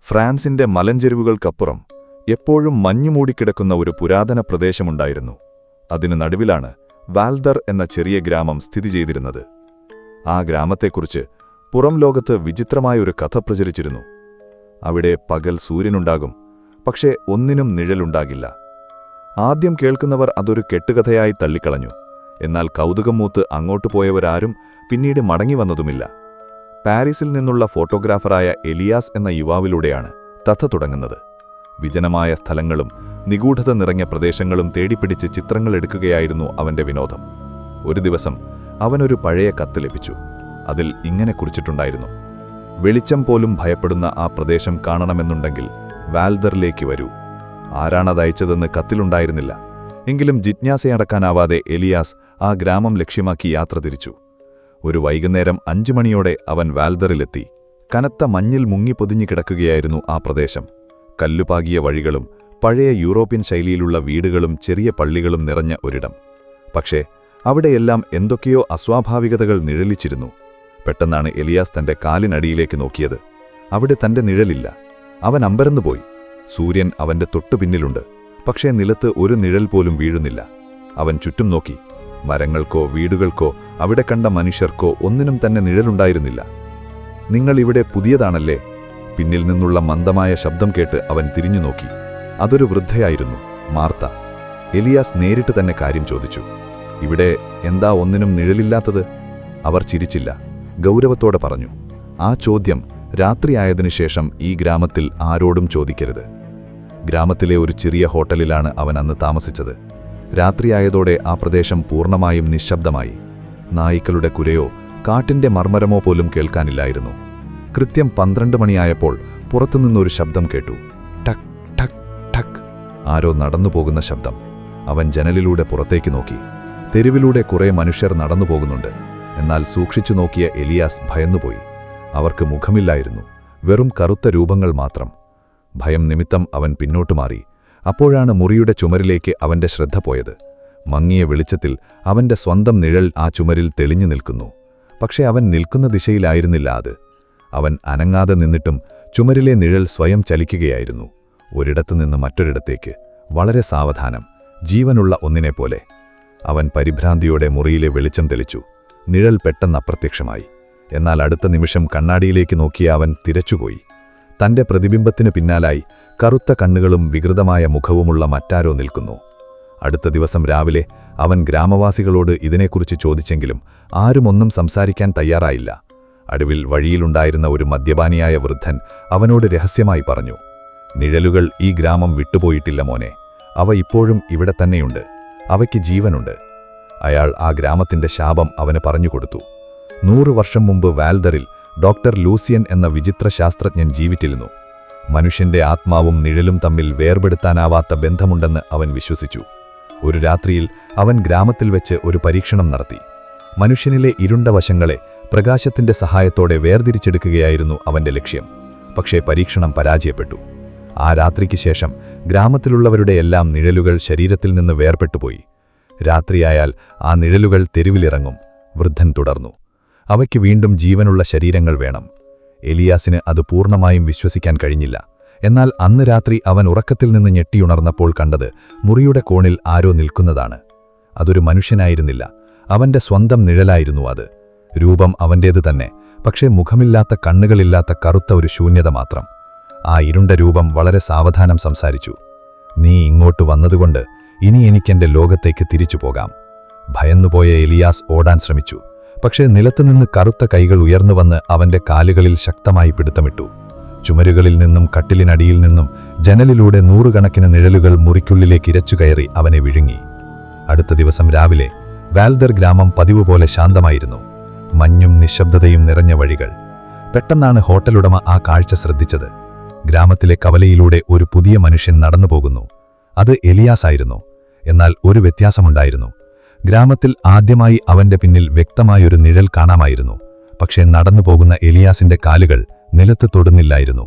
ഫ്രാൻസിന്റെ മലഞ്ചെരുവുകൾക്കപ്പുറം എപ്പോഴും മഞ്ഞുമൂടിക്കിടക്കുന്ന ഒരു പുരാതന പ്രദേശമുണ്ടായിരുന്നു. അതിനു നടുവിലാണ് വാൽദർ എന്ന ചെറിയ ഗ്രാമം സ്ഥിതി ചെയ്തിരുന്നത്. ആ ഗ്രാമത്തെക്കുറിച്ച് പുറം ലോകത്ത് വിചിത്രമായൊരു കഥ പ്രചരിച്ചിരുന്നു. അവിടെ പകൽ സൂര്യനുണ്ടാകും, പക്ഷേ ഒന്നിനും നിഴലുണ്ടാകില്ല. ആദ്യം കേൾക്കുന്നവർ അതൊരു കെട്ടുകഥയായി തള്ളിക്കളഞ്ഞു. എന്നാൽ കൗതുകം മൂത്ത് അങ്ങോട്ടു പോയവരാരും പിന്നീട് മടങ്ങിവന്നതുമില്ല. പാരീസിൽ നിന്നുള്ള ഫോട്ടോഗ്രാഫറായ എലിയാസ് എന്ന യുവാവിലൂടെയാണ് കഥ തുടങ്ങുന്നത്. വിജനമായ സ്ഥലങ്ങളും നിഗൂഢത നിറഞ്ഞ പ്രദേശങ്ങളും തേടിപ്പിടിച്ച് ചിത്രങ്ങളെടുക്കുകയായിരുന്നു അവന്റെ വിനോദം. ഒരു ദിവസം അവനൊരു പഴയ കത്ത് ലഭിച്ചു. അതിൽ ഇങ്ങനെ കുറിച്ചിട്ടുണ്ടായിരുന്നു: വെളിച്ചം പോലും ഭയപ്പെടുന്ന ആ പ്രദേശം കാണണമെന്നുണ്ടെങ്കിൽ വാൽദറിലേക്ക് വരൂ. ആരാണതയച്ചതെന്ന് കത്തിലുണ്ടായിരുന്നില്ല. എങ്കിലും ജിജ്ഞാസയടക്കാനാവാതെ എലിയാസ് ആ ഗ്രാമം ലക്ഷ്യമാക്കി യാത്ര തിരിച്ചു. ഒരു വൈകുന്നേരം 5 മണിയോടെ അവൻ വാൽദറിലെത്തി. കനത്ത മഞ്ഞിൽ മുങ്ങിപ്പൊതിഞ്ഞു കിടക്കുകയായിരുന്നു ആ പ്രദേശം. കല്ലുപാകിയ വഴികളും പഴയ യൂറോപ്യൻ ശൈലിയിലുള്ള വീടുകളും ചെറിയ പള്ളികളും നിറഞ്ഞ ഒരിടം. പക്ഷേ അവിടെയെല്ലാം എന്തൊക്കെയോ അസ്വാഭാവികതകൾ നിഴലിച്ചിരുന്നു. പെട്ടെന്നാണ് എലിയാസ് തന്റെ കാലിനടിയിലേക്ക് നോക്കിയത്. അവിടെ തന്റെ നിഴലില്ല. അവൻ അമ്പരന്നുപോയി. സൂര്യൻ അവന്റെ തൊട്ടുപിന്നിലുണ്ട്, പക്ഷേ നിലത്ത് ഒരു നിഴൽ പോലും വീഴുന്നില്ല. അവൻ ചുറ്റും നോക്കി. മരങ്ങൾക്കോ വീടുകൾക്കോ അവിടെ കണ്ട മനുഷ്യർക്കോ ഒന്നിനും തന്നെ നിഴലുണ്ടായിരുന്നില്ല. നിങ്ങൾ ഇവിടെ പുതിയതാണല്ലേ? പിന്നിൽ നിന്നുള്ള മന്ദമായ ശബ്ദം കേട്ട് അവൻ തിരിഞ്ഞു നോക്കി. അതൊരു വൃദ്ധയായിരുന്നു, മാർത്ത. എലിയാസ് നേരിട്ട് തന്നെ കാര്യം ചോദിച്ചു: ഇവിടെ എന്താ ഒന്നിനും നിഴലില്ലാത്തത്? അവർ ചിരിച്ചില്ല, ഗൗരവത്തോടെ പറഞ്ഞു: ആ ചോദ്യം രാത്രിയായതിനുശേഷം ഈ ഗ്രാമത്തിൽ ആരോടും ചോദിക്കരുത്. ഗ്രാമത്തിലെ ഒരു ചെറിയ ഹോട്ടലിലാണ് അവൻ അന്ന് താമസിച്ചത്. രാത്രിയായതോടെ ആ പ്രദേശം പൂർണ്ണമായും നിശബ്ദമായി. നായ്ക്കളുടെ കുരയോ കാട്ടിന്റെ മർമ്മരമോ പോലും കേൾക്കാനില്ലായിരുന്നു. കൃത്യം 12 മണിയായപ്പോൾ പുറത്തുനിന്നൊരു ശബ്ദം കേട്ടു. ടക് ടക് ടക്. ആരോ നടന്നുപോകുന്ന ശബ്ദം. അവൻ ജനലിലൂടെ പുറത്തേക്ക് നോക്കി. തെരുവിലൂടെ കുറേ മനുഷ്യർ നടന്നുപോകുന്നുണ്ട്. എന്നാൽ സൂക്ഷിച്ചു നോക്കിയ എലിയാസ് ഭയന്നുപോയി. അവർക്ക് മുഖമില്ലായിരുന്നു, വെറും കറുത്ത രൂപങ്ങൾ മാത്രം. ഭയം നിമിത്തം അവൻ പിന്നോട്ടു മാറി. അപ്പോഴാണ് മുറിയുടെ ചുമരിലേക്ക് അവന്റെ ശ്രദ്ധ പോയത്. മങ്ങിയ വെളിച്ചത്തിൽ അവന്റെ സ്വന്തം നിഴൽ ആ ചുമരിൽ തെളിഞ്ഞു നിൽക്കുന്നു. പക്ഷെ അവൻ നിൽക്കുന്ന ദിശയിലായിരുന്നില്ല അത്. അവൻ അനങ്ങാതെ നിന്നിട്ടും ചുമരിലെ നിഴൽ സ്വയം ചലിക്കുകയായിരുന്നു. ഒരിടത്തുനിന്ന് മറ്റൊരിടത്തേക്ക്, വളരെ സാവധാനം, ജീവനുള്ള ഒന്നിനെപ്പോലെ. അവൻ പരിഭ്രാന്തിയോടെ മുറിയിലെ വെളിച്ചം തെളിച്ചു. നിഴൽ പെട്ടെന്ന് അപ്രത്യക്ഷമായി. എന്നാൽ അടുത്ത നിമിഷം കണ്ണാടിയിലേക്ക് നോക്കിയ അവൻ തിരച്ചുപോയി. തന്റെ പ്രതിബിംബത്തിനു പിന്നാലായി കറുത്ത കണ്ണുകളും വികൃതമായ മുഖവുമുള്ള മറ്റാരോ നിൽക്കുന്നു. അടുത്ത ദിവസം രാവിലെ അവൻ ഗ്രാമവാസികളോട് ഇതിനെക്കുറിച്ച് ചോദിച്ചെങ്കിലും ആരും ഒന്നും സംസാരിക്കാൻ തയ്യാറായില്ല. അടുവിൽ വഴിയിലുണ്ടായിരുന്ന ഒരു മദ്യപാനിയായ വൃദ്ധൻ അവനോട് രഹസ്യമായി പറഞ്ഞു: നിഴലുകൾ ഈ ഗ്രാമം വിട്ടുപോയിട്ടില്ല മോനെ. അവ ഇപ്പോഴും ഇവിടെ തന്നെയുണ്ട്. അവയ്ക്ക് ജീവനുണ്ട്. അയാൾ ആ ഗ്രാമത്തിന്റെ ശാപം അവന് പറഞ്ഞുകൊടുത്തു. 100 വർഷം മുമ്പ് വാൽദറിൽ ഡോക്ടർ ലൂസിയൻ എന്ന വിചിത്ര ശാസ്ത്രജ്ഞൻ ജീവിച്ചിരുന്നു. മനുഷ്യന്റെ ആത്മാവും നിഴലും തമ്മിൽ വേർപെടുത്താനാവാത്ത ബന്ധമുണ്ടെന്ന് അവൻ വിശ്വസിച്ചു. ഒരു രാത്രിയിൽ അവൻ ഗ്രാമത്തിൽ വെച്ച് ഒരു പരീക്ഷണം നടത്തി. മനുഷ്യനിലെ ഇരുണ്ട വശങ്ങളെ പ്രകാശത്തിന്റെ സഹായത്തോടെ വേർതിരിച്ചെടുക്കുകയായിരുന്നു അവന്റെ ലക്ഷ്യം. പക്ഷേ പരീക്ഷണം പരാജയപ്പെട്ടു. ആ രാത്രിക്ക് ശേഷം ഗ്രാമത്തിലുള്ളവരുടെയെല്ലാം നിഴലുകൾ ശരീരത്തിൽ നിന്ന് വേർപെട്ടുപോയി. രാത്രിയായാൽ ആ നിഴലുകൾ തെരുവിലിറങ്ങും. വൃദ്ധൻ തുടർന്നു: അവയ്ക്ക് വീണ്ടും ജീവനുള്ള ശരീരങ്ങൾ വേണം. എലിയാസിന് അത് പൂർണ്ണമായും വിശ്വസിക്കാൻ കഴിഞ്ഞില്ല. എന്നാൽ അന്ന് രാത്രി അവൻ ഉറക്കത്തിൽ നിന്ന് ഞെട്ടിയുണർന്നപ്പോൾ കണ്ടത് മുറിയുടെ കോണിൽ ആരോ നിൽക്കുന്നതാണ്. അതൊരു മനുഷ്യനായിരുന്നില്ല, അവന്റെ സ്വന്തം നിഴലായിരുന്നു അത്. രൂപം അവന്റേത് തന്നെ, പക്ഷേ മുഖമില്ലാത്ത, കണ്ണുകളില്ലാത്ത കറുത്ത ഒരു ശൂന്യത മാത്രം. ആ ഇരുണ്ട രൂപം വളരെ സാവധാനം സംസാരിച്ചു: നീ ഇങ്ങോട്ട് വന്നതുകൊണ്ട് ഇനി എനിക്കെന്റെ ലോകത്തേക്ക് തിരിച്ചു പോകാം. ഭയന്നുപോയ എലിയാസ് ഓടാൻ ശ്രമിച്ചു. പക്ഷേ നിലത്തുനിന്ന് കറുത്ത കൈകൾ ഉയർന്നുവന്ന് അവന്റെ കാലുകളിൽ ശക്തമായി പിടുത്തമിട്ടു. ചുമരുകളിൽ നിന്നും കട്ടിലിനടിയിൽ നിന്നും ജനലിലൂടെ 100 കണക്കിന് നിഴലുകൾ മുറിക്കുള്ളിലേക്ക് ഇരച്ചുകയറി അവനെ വിഴുങ്ങി. അടുത്ത ദിവസം രാവിലെ വാൽദർ ഗ്രാമം പതിവ് പോലെ ശാന്തമായിരുന്നു. മഞ്ഞും നിശബ്ദതയും നിറഞ്ഞ വഴികൾ. പെട്ടെന്നാണ് ഹോട്ടലുടമ ആ കാഴ്ച ശ്രദ്ധിച്ചത്. ഗ്രാമത്തിലെ കവലയിലൂടെ ഒരു പുതിയ മനുഷ്യൻ നടന്നുപോകുന്നു. അത് എലിയാസായിരുന്നു. എന്നാൽ ഒരു വ്യത്യാസമുണ്ടായിരുന്നു. ഗ്രാമത്തിൽ ആദ്യമായി അവന്റെ പിന്നിൽ വ്യക്തമായൊരു നിഴൽ കാണാമായിരുന്നു. പക്ഷേ നടന്നുപോകുന്ന എലിയാസിന്റെ കാലുകൾ നിലത്ത് തൊടുന്നില്ലായിരുന്നു.